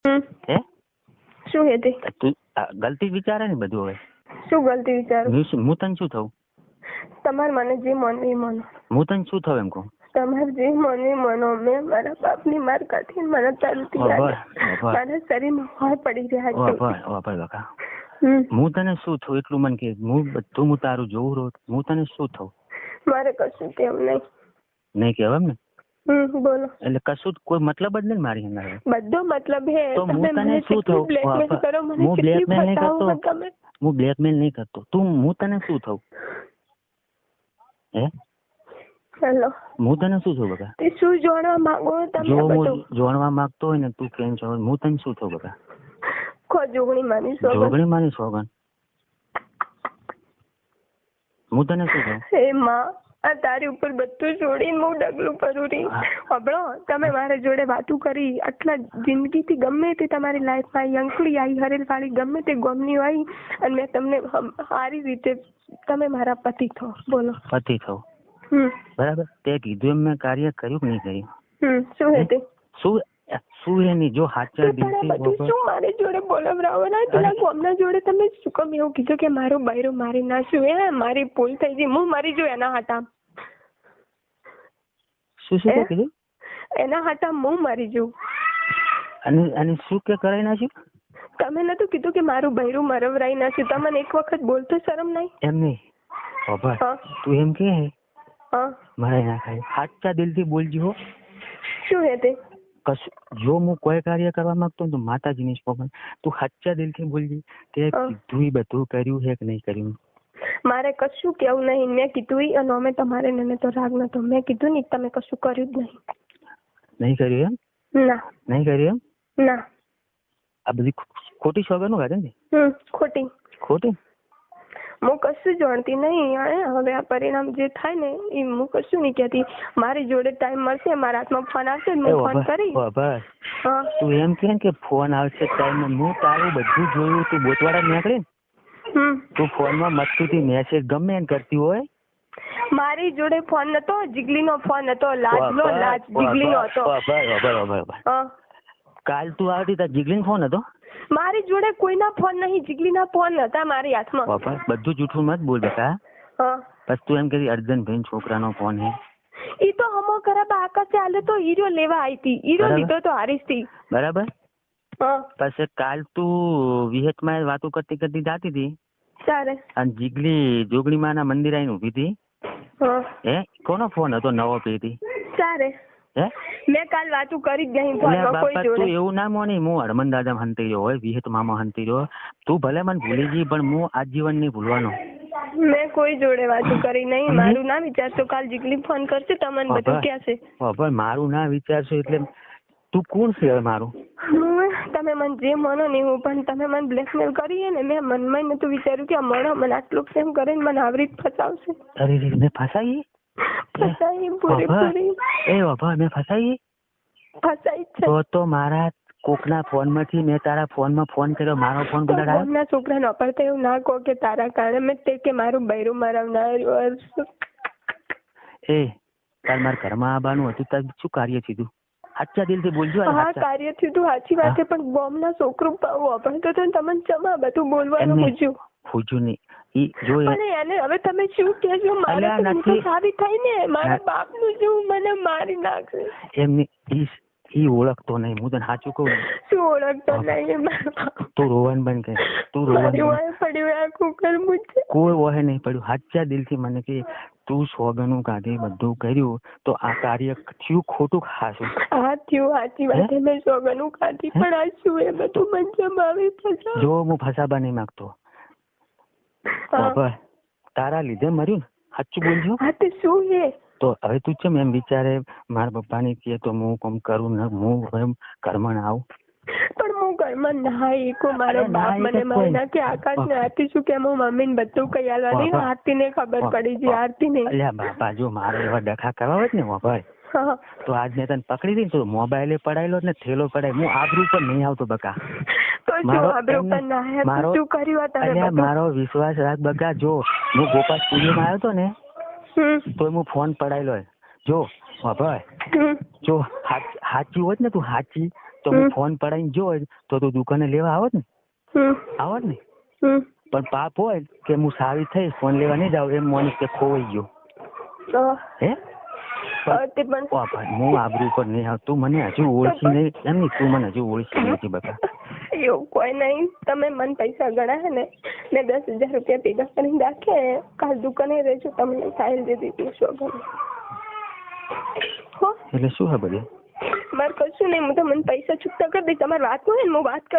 હે શું હે તે? તું ગલતી વિચારે ને બધું. હવે શું ગલતી વિચારું? હું તને શું થયું? તમારે મને જે મન એ માનો. હું તને શું થયું એમ કહું? તમારે જે મન એ માનો. મેં મારા બાપની માર કાઢી મને તરતી મારા શરીરમાં હોય પડી રહ્યા છે. હું તને શું થયું એટલું મને કે હું બધું હું તારું જોઉં રહું. હું તને શું થયું? મારે કશું કેમ નહીં કહેવાય એમ ને? બોલો. એટલે કશું કોઈ મતલબ જ નહીં મારી અંદર. બધો મતલબ હે. તો હું તને શું થયું? હું બ્લેકમેલ નહીં કરતો. હું બ્લેકમેલ નહીં કરતો. હું તને શું થયું? હે હેલો, હું તને શું થયું બકા? તે શું જાણવા માંગો તમે? જો હું જાણવા માંગતો હોય ને તું કેમ છો? હું તને શું થયું બકા? જોગણી માની સોગન. જોગણી માની સોગન. હું તને શું થયું? હે માં, આ તારી ઉપર બધું છોડીને હું ડગલું કરું રહી. હબળો, તમે મારા જોડે વાતું કરી આટલા જિંદગીથી ગમે તે તમારી લાઈફમાં આવી અંકડી આવી હરેલ વાળી ગમે તે ગમની આવી અને મેં તમને સારી રીતે તમે મારા પતિ થો. બોલો. પતિ થો બરાબર. તે કીધું એમ મેં કાર્ય કર્યું કે નહીં કર્યું? શું હે તે? શું એ નહીં જો હાચા દિલથી શું મારી જોડે બોલાવરાવો ના પેલા ગોમના જોડે તમે શું કમ એવું કીધું કે મારો બૈરો મારી ના શું હે મારી ભૂલ થઈ ગઈ હું મરી જો એના હાટા. શું કીધું? એના હાટા હું મરી જઉં. અને શું કે કરાઈ નાખ્યું? તમે નતું કીધું કે મારું બૈરું મરવરાઈ નાખ્યું? તમને એક વખત બોલતો શરમ નહીં? એમ નહીં બાબા, તું એમ કે મરાઈ નાખાય. સાચા દિલથી બોલજો. શું હે તે? જો હું કોઈ કાર્ય કરવા માંગતો તો માતાજીની સ્પોકન તું સાચા દિલથી બોલજી. તે કીધું બધું કર્યું છે કે નહીં કર્યું? મારે કશું કેવું નહીં. મેં કીધું અને અમે તમારે મને તો રાગ નતો. મેં કીધું ને તમે કશું કર્યું જ નહીં. નહીં કર્યું એમ? ના. નહીં કર્યું એમ? ના. આ બધી ખોટી સોગંદો કાઢે ને? ખોટી. ખોટી? હું કશું જાણતી નહીં. હવે આ પરિણામ જે થાય ને એ હું કશું નહીં કહેતી. મારી જોડે ટાઈમ મળશે, મારા હાથમાં ફોન આવશે હું ફોન કરી. તું એમ કે ફોન આવશે ટાઈમ? હું તારું બધું જોયું. તું બોતવાડા નીકળે ને તું ફોનમાં મસ્તીથી મેસેજ ગમે એમ કરતી હોય. મારી જોડે ફોન નતો. જીગલીનો ફોન હતો. લાજનો લાજ જીગલીનો હતો. કાલ તું આવતી તાર જીગલીનો ફોન હતો? મારી જોડે કોઈના ફોન નહીં. જીગલીના ફોન હતા મારી હાથમાં. બધું જૂઠું મત બોલ બેટા. બસ તું એમ કે અર્જનભાઈ છોકરાનો ફોન હે. ઈ તો હમો ખરાબ આકાશે આલે તો હીરો લેવા આવી હતી. હીરો લીધો તો હારીસ થી. બરાબર. પછી કાલ તું વિહેતમાં વાતો કરતી જાતી હતી. સારે. અને જીગલી જોગણીમાં ના મંદિર આવીને ઉભી હતી. હે કોનો ફોન હતો? નવો પેટી. સારે. હે મેં કાલ વાતું કરી જ નહીં ફોનમાં કોઈ જોડે. તું એવું ના મોની હું હરમન દાદા હંતી રહ્યો હોય, વિહેત મામા હંતી રહ્યો. તું ભલે મને ભૂલી ગઈ પણ હું આજીવન નહીં ભૂલવાનો. મેં કોઈ જોડે વાતું કરી નહીં. મારું ના વિચારશો. કાલ જીગલી ફોન કરશે તમને બધું કહેશે. પણ મારું ના વિચારશો એટલે તું કોણ છે મારું? તમે મને જે માનો ને હું પણ તમે મને બ્લેકમેલ કરી ને મેં મનમાં નતું વિચાર્યું કે આ મોણો મને આટલું પ્રેમ કરીને મને આવી રીતે ફસાવશે. અરે મેં ફસાઈ? ફસાઈ પૂરેપૂરી. એ બાબા મેં ફસાઈ? ફસાઈ છે. તો મારા કોકના ફોન માંથી મેં તારા ફોનમાં ફોન કર્યો. મારો ફોન બગાડાયો. ના છોકરા નો પર એવું ના કહો કે તારા કારણે મેં તે કે મારું બૈરું મરાવનાર. એ તાર મારા ઘરમાં આવવાનું હતું તાર શું કાર્ય થયું? સાચા દિલથી બોલજો. હા કાર્ય થયું સાચી વાત છે પણ બોમ્બના છોકરું વાપરતો તો તમને ચમા બધું બોલવાનું પૂછ્યું. પૂછ્યું નહીં. એને હવે તમે શું કહેશો? મારે તો સારી થઈ ને મારા બાપ નું શું મને મારી નાખશે. એમને ઈ ઓળખતો નહીં. હું તને સાચું કહું. શું ઓળખતો નહીં? તું રોવાનું બંધ કર. તું રોવાનું પડ્યું આખું કરવું છે. કોઈ વહે નહીં પડ્યું. સાચા દિલથી મને કે તું સોગનું કાઢી બધું કર્યું તો આ કાર્ય થયું ખોટું ખાશું? હા થયું સાચી વાત. મેં સોગનું કાઢી પણ આ શું એ બધું મને જમાવી ફસા. જો હું ફસાવા નહીં માંગતો. તારા લીધે મર્યું ને. સાચું બોલજો. હા તે શું છે? તો હવે તું છે એમ વિચારે મારા પપ્પાની કહે તો હું કમ કરું ને હું હવે ઘરમાં આવું. પણ હું ઘરમાં ના એકું. મારો બાપ મને મારી નાખે. આકાશ ને આરતી શું કે હું મમ્મી ને બધું કઈ આલવા દઈ. આરતી ને ખબર પડી છે. આરતી ને અલ્યા બાપા જો મારે એવા ડખા કરવા હોય ને ભાઈ તો આજ મેં તને પકડી દઈ તો મોબાઈલે પડાયેલો ને થેલો પડાય. હું આબરૂ પર નહીં આવતો બકા. મારો વિશ્વાસ રાખ બગા. જો હું ગોપાલ સ્ટુડિયો માં આવ્યો હતો ને તો હું ફોન પડાયેલો. જો ભાઈ જો સાચી હોત ને તું સાચી તો હું ફોન પડાઈને જો તો તું દુકાને લેવા આવત ને આવત ને પણ પાપ હોય કે હું સારી થઈશ ફોન લેવા નહીં જાવ એમ માનીશ કે ખોવાઈ ગયો હે હું આબરૂ પર નહીં આવતું મને હજુ ઓળખી નહીં એમ નહીં તું મને હજુ ઓળખી નથી બકા એવું કોઈ નહીં તમે મને પૈસા ગણાય ને મેં 10,000 રૂપિયા ભેગા કરીને રાખે કાલ દુકાને રહેજો તમને સાહેલ દે દીધી શું એટલે શું હે બધે મારે કશું નહીં હું તો મને પૈસા ચૂકતા કરી દઈશ તમારે વાત હોય ને હું વાત